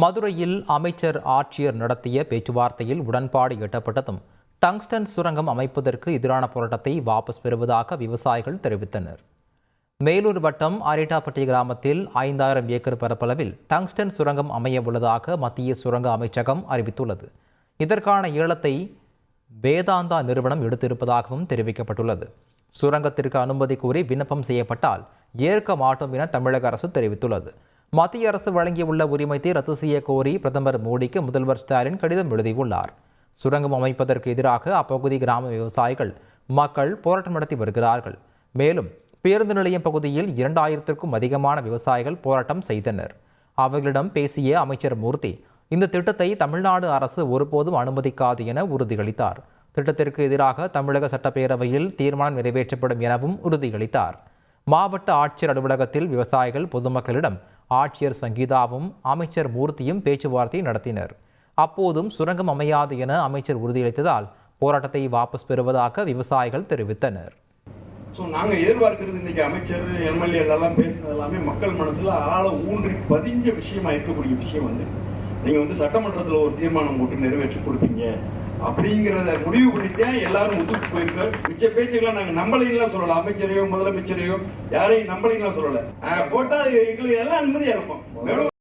மதுரையில் அமைச்சர் ஆட்சியர் நடத்திய பேச்சுவார்த்தையில் உடன்பாடு எட்டப்பட்டதும் டங்ஸ்டன் சுரங்கம் அமைப்பதற்கு எதிரான போராட்டத்தை வாபஸ் பெறுவதாக விவசாயிகள் தெரிவித்தனர். மேலூர் வட்டம் அரிட்டாப்பட்டி கிராமத்தில் 5000 ஏக்கர் பரப்பளவில் டங்ஸ்டன் சுரங்கம் அமைய உள்ளதாக மத்திய சுரங்க அமைச்சகம் அறிவித்துள்ளது. இதற்கான ஏலத்தை வேதாந்தா நிறுவனம் எடுத்திருப்பதாகவும் தெரிவிக்கப்பட்டுள்ளது. சுரங்கத்திற்கு அனுமதி கோரி விண்ணப்பம் செய்யப்பட்டால் ஏற்க மாட்டோம் என தமிழக அரசு தெரிவித்துள்ளது. மத்திய அரசு வழங்கியுள்ள உரிமத்தை ரத்து செய்ய கோரி பிரதமர் மோடிக்கு முதல்வர் ஸ்டாலின் கடிதம் எழுதியுள்ளார். சுரங்கம் அமைப்பதற்கு எதிராக அப்பகுதி கிராம விவசாயிகள் மக்கள் போராட்டம் நடத்தி வருகிறார்கள். மேலும் பேருந்து நிலையம் பகுதியில் 2000க்கும் அதிகமான விவசாயிகள் போராட்டம் செய்தனர். அவர்களிடம் பேசிய அமைச்சர் மூர்த்தி, இந்த திட்டத்தை தமிழ்நாடு அரசு ஒருபோதும் அனுமதிக்காது என உறுதியளித்தார். திட்டத்திற்கு எதிராக தமிழக சட்டப்பேரவையில் தீர்மானம் நிறைவேற்றப்படும் எனவும் உறுதியளித்தார். மாவட்ட ஆட்சியர் அலுவலகத்தில் விவசாயிகள் பொதுமக்களிடம் ஆட்சியர் சங்கீதாவும் அமைச்சர் மூர்த்தியும் பேச்சுவார்த்தை நடத்தினர். அப்போதும் சுரங்கம் அமையாது என அமைச்சர் உறுதியளித்ததால் போராட்டத்தை வாபஸ் பெறுவதாக விவசாயிகள் தெரிவித்தனர். நாங்க எதிர்பார்க்கிறது இன்னைக்கு அமைச்சர் எம்எல்ஏ எல்லாம் பேசுனது எல்லாமே மக்கள் மனசுல ஆழ ஊன்றி பதிஞ்ச விஷயமா இருக்கக்கூடிய விஷயம் நீங்க சட்டமன்றத்தில் ஒரு தீர்மானம் போட்டு நிறைவேற்றி கொடுப்பீங்க அப்படிங்கிறத முடிவு பண்ணித்தான் எல்லாரும் ஒத்துக்கு போயிருக்க. மிச்ச பேச்சுக்கெல்லாம் நாங்க நம்பலைங்களா சொல்லல, அமைச்சரையோ முதலமைச்சரையோ யாரையும் நம்பலைங்களா சொல்லல. போட்டா எங்களுக்கு எல்லாம் நிம்மதியா இருக்கும்.